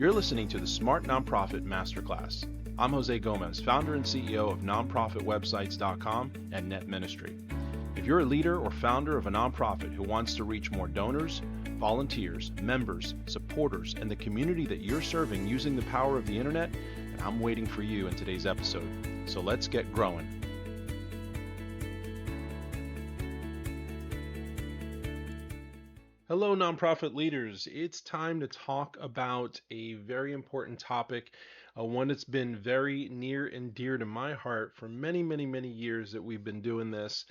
You're listening to the Smart Nonprofit Masterclass. I'm Jose Gomez, founder and CEO of nonprofitwebsites.com and Net Ministry. If you're a leader or founder of a nonprofit who wants to reach more donors, volunteers, members, supporters, and the community that you're serving using the power of the internet, then I'm waiting for you in today's episode. So let's get growing. Hello, nonprofit leaders. It's time to talk about a very important topic, one that's been very near and dear to my heart for many, many, many years that we've been doing this.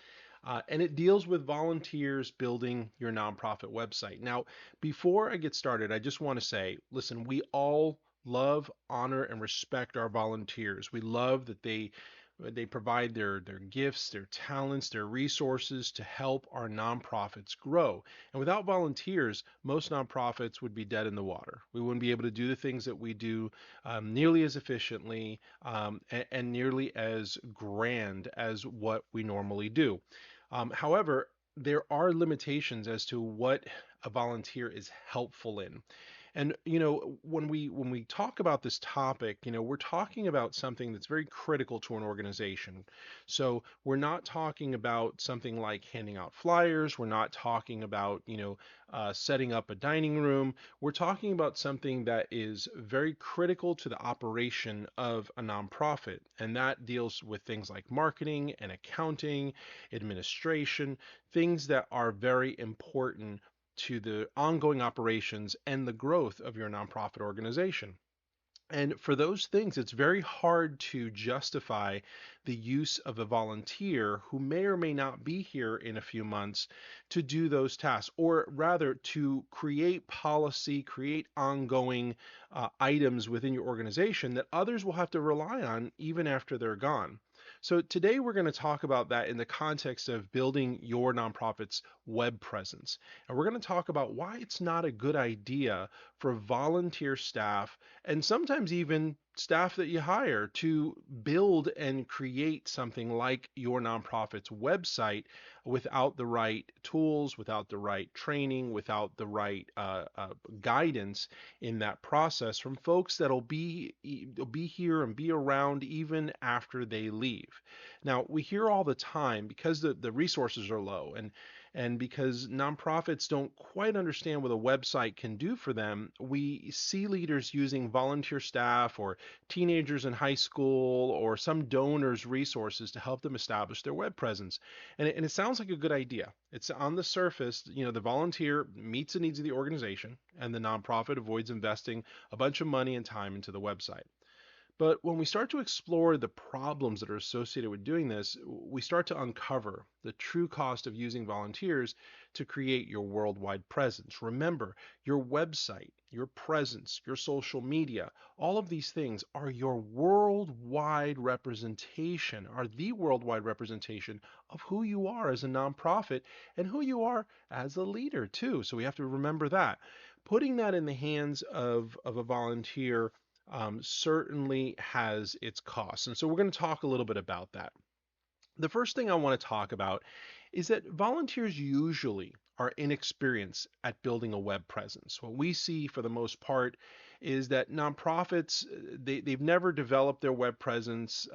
And it deals with volunteers building your nonprofit website. Now, before I get started, I just want to say, listen, we all love, honor, and respect our volunteers. We love that they provide their gifts, their talents, their resources to help our nonprofits grow. And without volunteers, most nonprofits would be dead in the water. We wouldn't be able to do the things that we do nearly as efficiently and nearly as grand as what we normally do. However, there are limitations as to what a volunteer is helpful in. And when we talk about this topic, we're talking about something that's very critical to an organization. So we're not talking about something like handing out flyers. We're not talking about setting up a dining room. We're talking about something that is very critical to the operation of a nonprofit, and that deals with things like marketing and accounting, administration, things that are very important to the ongoing operations and the growth of your nonprofit organization. And for those things, it's very hard to justify the use of a volunteer who may or may not be here in a few months to do those tasks, or rather to create policy, create ongoing items within your organization that others will have to rely on even after they're gone. So today we're going to talk about that in the context of building your nonprofit's web presence. And we're going to talk about why it's not a good idea for volunteer staff and sometimes even staff that you hire to build and create something like your nonprofit's website without the right tools, without the right training, without the right guidance in that process from folks that'll be here and be around even after they leave. Now, we hear all the time because the resources are low and because nonprofits don't quite understand what a website can do for them, we see leaders using volunteer staff or teenagers in high school or some donors' resources to help them establish their web presence. And it sounds like a good idea. It's on the surface, the volunteer meets the needs of the organization and the nonprofit avoids investing a bunch of money and time into the website. But when we start to explore the problems that are associated with doing this, we start to uncover the true cost of using volunteers to create your worldwide presence. Remember, your website, your presence, your social media, all of these things are your worldwide representation, are the worldwide representation of who you are as a nonprofit and who you are as a leader too. So we have to remember that. Putting that in the hands of a volunteer certainly has its costs. And so we're going to talk a little bit about that. The first thing I want to talk about is that volunteers usually are inexperienced at building a web presence. What we see for the most part is that nonprofits they've never developed their web presence.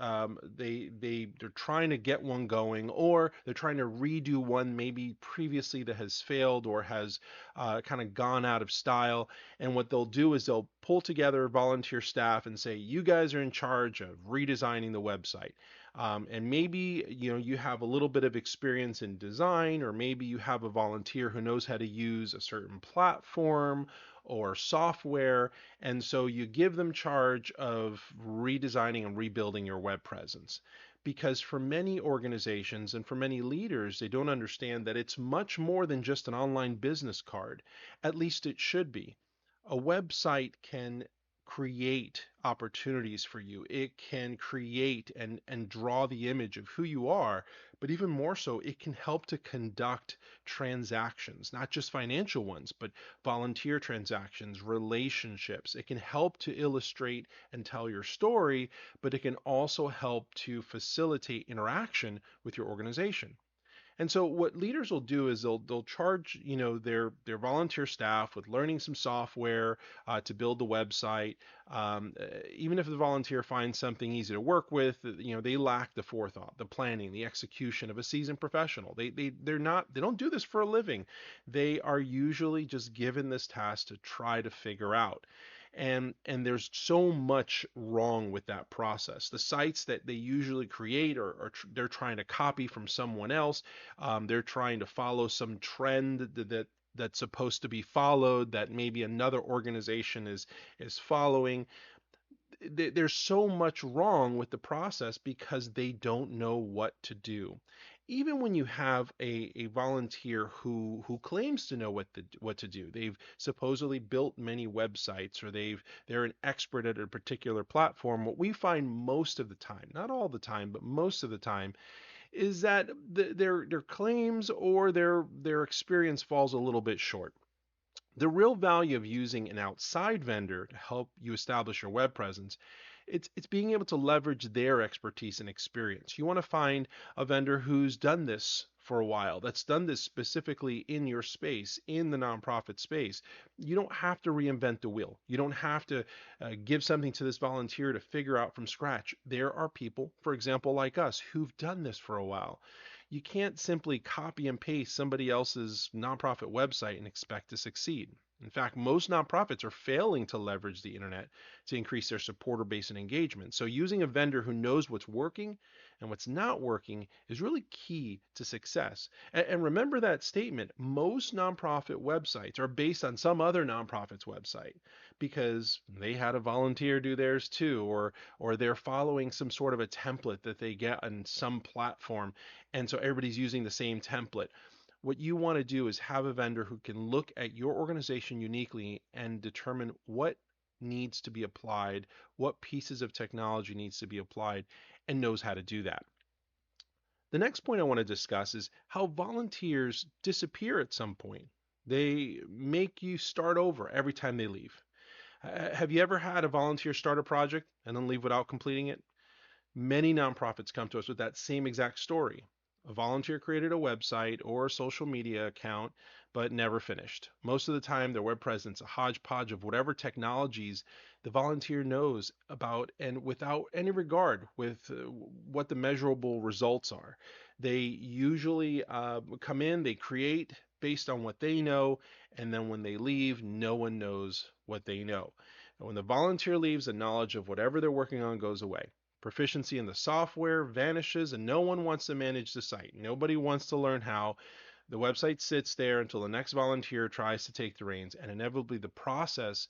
They're trying to get one going, or they're trying to redo one maybe previously that has failed or has kind of gone out of style. And what they'll do is they'll pull together volunteer staff and say, you guys are in charge of redesigning the website. And maybe you have a little bit of experience in design, or maybe you have a volunteer who knows how to use a certain platform or software, and so you give them charge of redesigning and rebuilding your web presence. Because for many organizations and for many leaders, they don't understand that it's much more than just an online business card. At least it should be. A website can create opportunities for you. It can create and draw the image of who you are, but even more so, it can help to conduct transactions, not just financial ones, but volunteer transactions, relationships. It can help to illustrate and tell your story, but it can also help to facilitate interaction with your organization. And so what leaders will do is they'll charge, their volunteer staff with learning some software to build the website. Even if the volunteer finds something easy to work with, they lack the forethought, the planning, the execution of a seasoned professional. They don't do this for a living. They are usually just given this task to try to figure out. And there's so much wrong with that process. The sites that they usually create they're trying to copy from someone else. They're trying to follow some trend that's supposed to be followed that maybe another organization is following. There's so much wrong with the process because they don't know what to do. Even when you have a volunteer who claims to know what to do, they've supposedly built many websites or they're an expert at a particular platform. What we find most of the time, not all the time, but most of the time, is that their claims or their experience falls a little bit short. The real value of using an outside vendor to help you establish your web presence, it's being able to leverage their expertise and experience. You want to find a vendor who's done this for a while, that's done this specifically in your space, in the nonprofit space. You don't have to reinvent the wheel. You don't have to give something to this volunteer to figure out from scratch. There are people, for example, like us, who've done this for a while. You can't simply copy and paste somebody else's nonprofit website and expect to succeed. In fact, most nonprofits are failing to leverage the internet to increase their supporter base and engagement. So, using a vendor who knows what's working and what's not working is really key to success. And remember that statement: most nonprofit websites are based on some other nonprofit's website because they had a volunteer do theirs too, or they're following some sort of a template that they get on some platform, and so everybody's using the same template. What you want to do is have a vendor who can look at your organization uniquely and determine what needs to be applied, what pieces of technology needs to be applied, and knows how to do that. The next point I want to discuss is how volunteers disappear at some point. They make you start over every time they leave. Have you ever had a volunteer start a project and then leave without completing it? Many nonprofits come to us with that same exact story. A volunteer created a website or a social media account, but never finished. Most of the time, their web presence, a hodgepodge of whatever technologies the volunteer knows about, and without any regard with what the measurable results are. They usually come in, they create based on what they know, and then when they leave, no one knows what they know. And when the volunteer leaves, the knowledge of whatever they're working on goes away. Proficiency in the software vanishes, and no one wants to manage the site. Nobody wants to learn how. The website sits there until the next volunteer tries to take the reins, and inevitably the process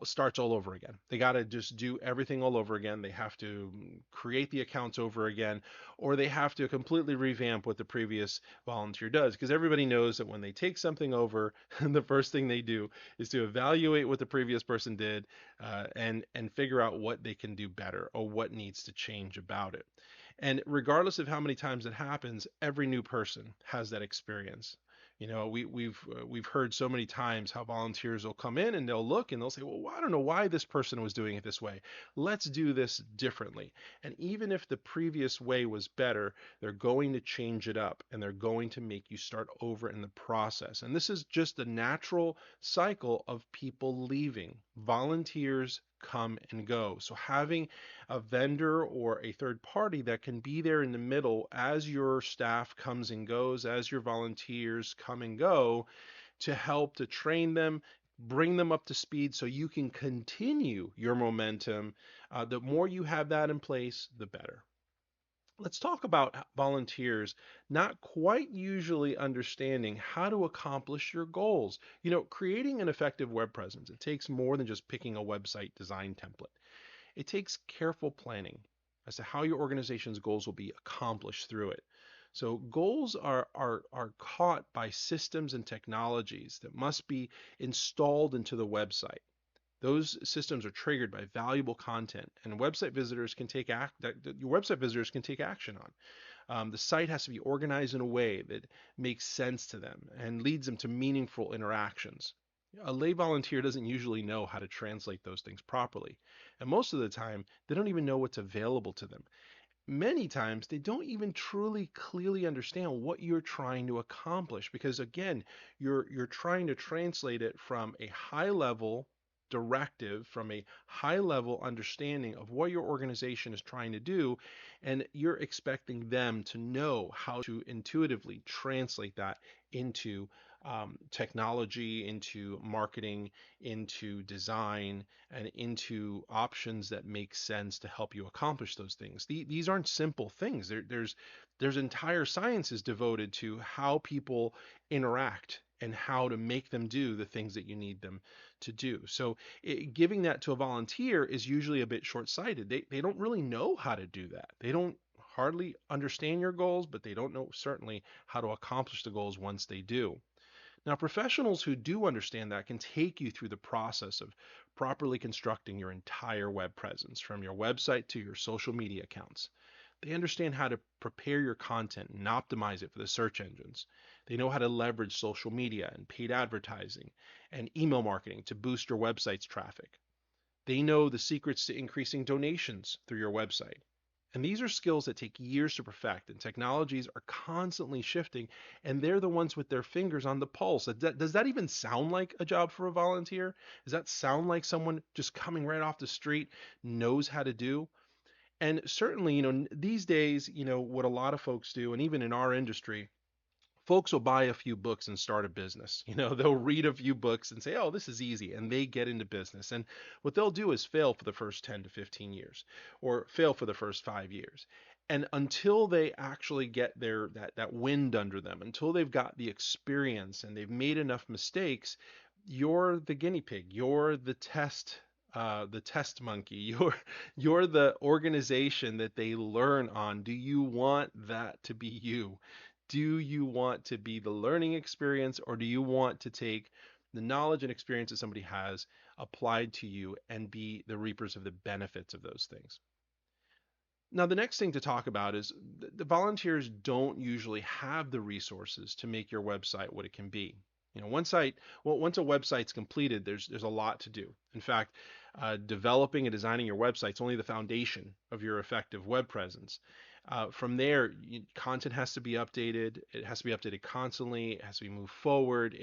starts all over again. They got to just do everything all over again. They have to create the accounts over again, or they have to completely revamp what the previous volunteer does. Because everybody knows that when they take something over, the first thing they do is to evaluate what the previous person did, and figure out what they can do better or what needs to change about it. And regardless of how many times it happens, every new person has that experience. We've heard so many times how volunteers will come in and they'll look and they'll say, well, I don't know why this person was doing it this way. Let's do this differently. And even if the previous way was better, they're going to change it up and they're going to make you start over in the process. And this is just the natural cycle of people leaving. Volunteers come and go. So having a vendor or a third party that can be there in the middle as your staff comes and goes, as your volunteers come and go, to help to train them, bring them up to speed so you can continue your momentum. The more you have that in place, the better. Let's talk about volunteers not quite usually understanding how to accomplish your goals. Creating an effective web presence, it takes more than just picking a website design template. It takes careful planning as to how your organization's goals will be accomplished through it. So goals are caught by systems and technologies that must be installed into the website. Those systems are triggered by valuable content, and website visitors can take your website visitors can take action on. The site has to be organized in a way that makes sense to them and leads them to meaningful interactions. A lay volunteer doesn't usually know how to translate those things properly, and most of the time they don't even know what's available to them. many times they don't even truly clearly understand what you're trying to accomplish, because again, you're trying to translate it from a high level directive, from a high level understanding of what your organization is trying to do, and you're expecting them to know how to intuitively translate that into technology, into marketing, into design, and into options that make sense to help you accomplish those things. These aren't simple things. There's entire sciences devoted to how people interact and how to make them do the things that you need them to do. So giving that to a volunteer is usually a bit short-sighted. They don't really know how to do that. They don't hardly understand your goals, but they don't know certainly how to accomplish the goals once they do. Now, professionals who do understand that can take you through the process of properly constructing your entire web presence, from your website to your social media accounts. They understand how to prepare your content and optimize it for the search engines. They know how to leverage social media and paid advertising and email marketing to boost your website's traffic. They know the secrets to increasing donations through your website. And these are skills that take years to perfect, and technologies are constantly shifting, and they're the ones with their fingers on the pulse. Does that even sound like a job for a volunteer? Does that sound like someone just coming right off the street knows how to do? And certainly, these days, what a lot of folks do, and even in our industry, folks will buy a few books and start a business. They'll read a few books and say, oh, this is easy. And they get into business. And what they'll do is fail for the first 10 to 15 years or fail for the first 5 years. And until they actually get that wind under them, until they've got the experience and they've made enough mistakes, you're the guinea pig. You're the test monkey. You're the organization that they learn on. Do you want that to be you? Do you want to be the learning experience, or do you want to take the knowledge and experience that somebody has applied to you and be the reapers of the benefits of those things? Now, the next thing to talk about is the volunteers don't usually have the resources to make your website what it can be. Once a website's completed, there's a lot to do. In fact, developing and designing your website is only the foundation of your effective web presence. From there, content has to be updated. It has to be updated constantly. It has to be moved forward.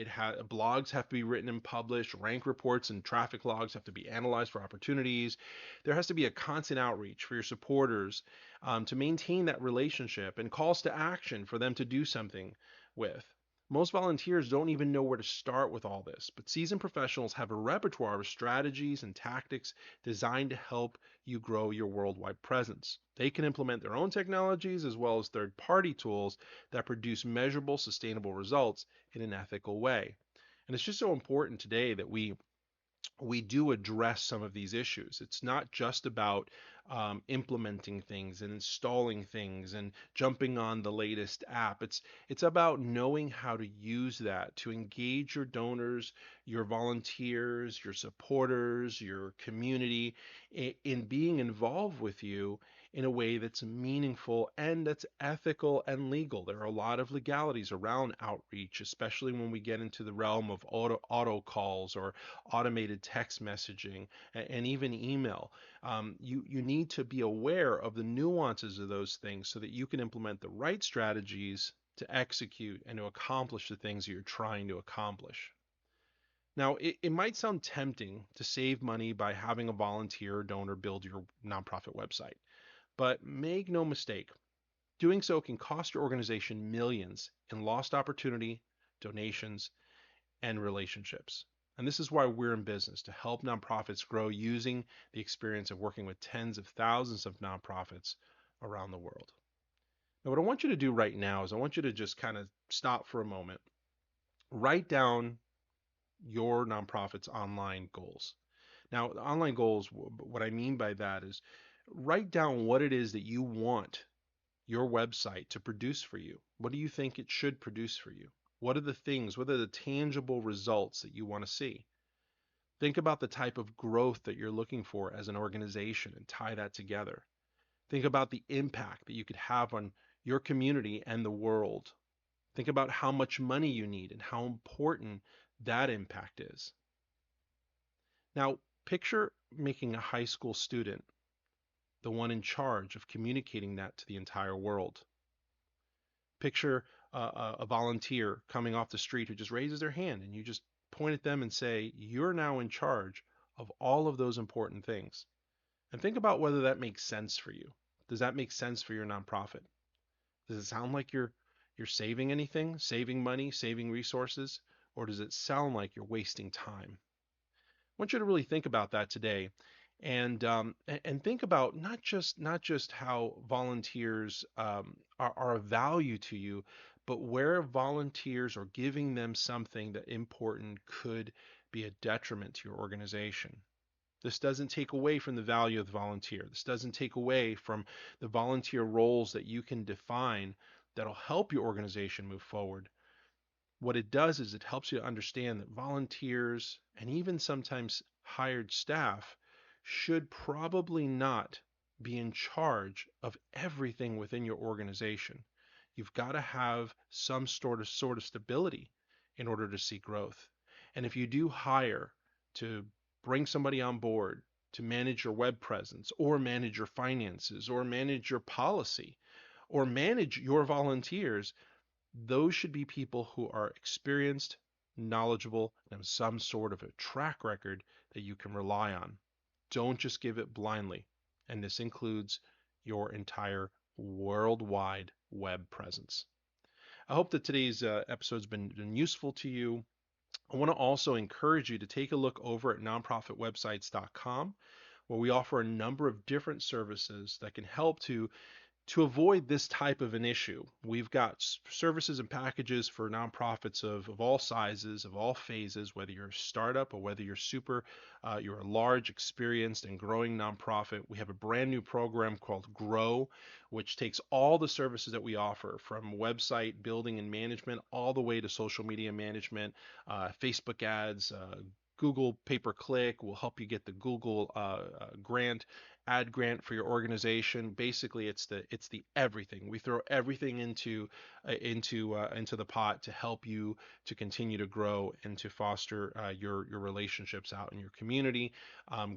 Blogs have to be written and published. Rank reports and traffic logs have to be analyzed for opportunities. There has to be a constant outreach for your supporters to maintain that relationship, and calls to action for them to do something with. Most volunteers don't even know where to start with all this, but seasoned professionals have a repertoire of strategies and tactics designed to help you grow your worldwide presence. They can implement their own technologies as well as third-party tools that produce measurable, sustainable results in an ethical way. And it's just so important today that we do address some of these issues. It's not just about implementing things and installing things and jumping on the latest app. It's about knowing how to use that to engage your donors, your volunteers, your supporters, your community in being involved with you in a way that's meaningful and that's ethical and legal. There are a lot of legalities around outreach, especially when we get into the realm of auto calls or automated text messaging, and even email. You need to be aware of the nuances of those things so that you can implement the right strategies to execute and to accomplish the things that you're trying to accomplish. Now, it might sound tempting to save money by having a volunteer or donor build your nonprofit website, but make no mistake, doing so can cost your organization millions in lost opportunity, donations, and relationships. And this is why we're in business, to help nonprofits grow using the experience of working with tens of thousands of nonprofits around the world. Now, what I want you to do right now is I want you to just kind of stop for a moment, write down your nonprofit's online goals. Now, the online goals, what I mean by that is write down what it is that you want your website to produce for you. What do you think it should produce for you? What are the tangible results that you want to see? Think about the type of growth that you're looking for as an organization and tie that together. Think about the impact that you could have on your community and the world. Think about how much money you need and how important that impact is. Now, picture making a high school student the one in charge of communicating that to the entire world. Picture a volunteer coming off the street who just raises their hand and you just point at them and say, you're now in charge of all of those important things. And think about whether that makes sense for you. Does that make sense for your nonprofit? Does it sound like you're saving anything, saving money, saving resources, or does it sound like you're wasting time? I want you to really think about that today, and think about not just how volunteers are of value to you, but where volunteers are giving them something that important could be a detriment to your organization. This doesn't take away from the value of the volunteer. This doesn't take away from the volunteer roles that you can define that'll help your organization move forward. What it does is it helps you to understand that volunteers and even sometimes hired staff should probably not be in charge of everything within your organization. You've got to have some sort of stability in order to see growth. And if you do hire to bring somebody on board to manage your web presence or manage your finances or manage your policy or manage your volunteers, those should be people who are experienced, knowledgeable, and have some sort of a track record that you can rely on. Don't just give it blindly. And this includes your entire worldwide web presence. I hope that today's episode's been useful to you. I want to also encourage you to take a look over at nonprofitwebsites.com, where we offer a number of different services that can help to avoid this type of an issue. We've got services and packages for nonprofits of all sizes, of all phases, whether you're a startup or whether you're a large, experienced, and growing nonprofit. We have a brand new program called Grow, which takes all the services that we offer, from website building and management all the way to social media management, Facebook ads, Google pay-per-click will help you get the Google ad grant for your organization. Basically, it's the everything. We throw everything into the pot to help you to continue to grow and to foster your relationships out in your community.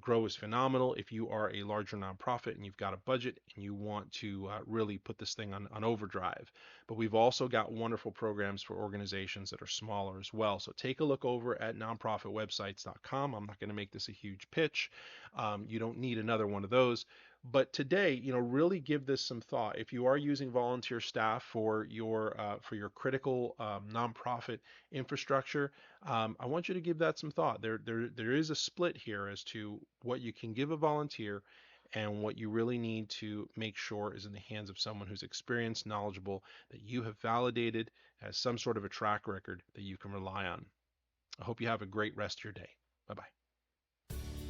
Grow is phenomenal if you are a larger nonprofit and you've got a budget and you want to really put this thing on overdrive. But we've also got wonderful programs for organizations that are smaller as well. So take a look over at nonprofitwebsites.com. I'm not going to make this a huge pitch. You don't need another one of those. But today, really give this some thought. If you are using volunteer staff for your critical nonprofit infrastructure, I want you to give that some thought. There is a split here as to what you can give a volunteer and what you really need to make sure is in the hands of someone who's experienced, knowledgeable, that you have validated, has some sort of a track record that you can rely on. I hope you have a great rest of your day. Bye-bye.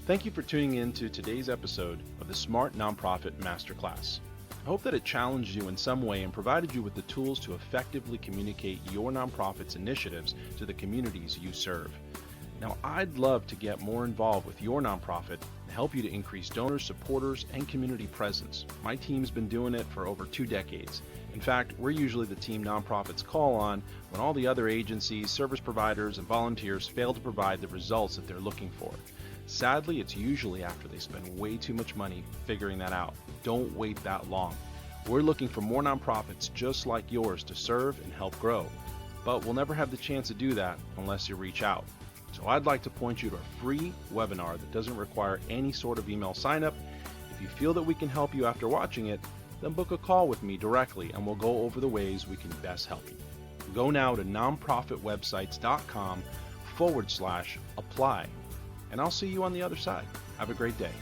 Thank you for tuning in to today's episode of the Smart Nonprofit Masterclass. I hope that it challenged you in some way and provided you with the tools to effectively communicate your nonprofit's initiatives to the communities you serve. Now, I'd love to get more involved with your nonprofit and help you to increase donors, supporters, and community presence. My team's been doing it for over 2 decades. In fact, we're usually the team nonprofits call on when all the other agencies, service providers, and volunteers fail to provide the results that they're looking for. Sadly, it's usually after they spend way too much money figuring that out. Don't wait that long. We're looking for more nonprofits just like yours to serve and help grow. But we'll never have the chance to do that unless you reach out. So I'd like to point you to a free webinar that doesn't require any sort of email sign up. If you feel that we can help you after watching it, then book a call with me directly and we'll go over the ways we can best help you. Go now to nonprofitwebsites.com/apply, and I'll see you on the other side. Have a great day.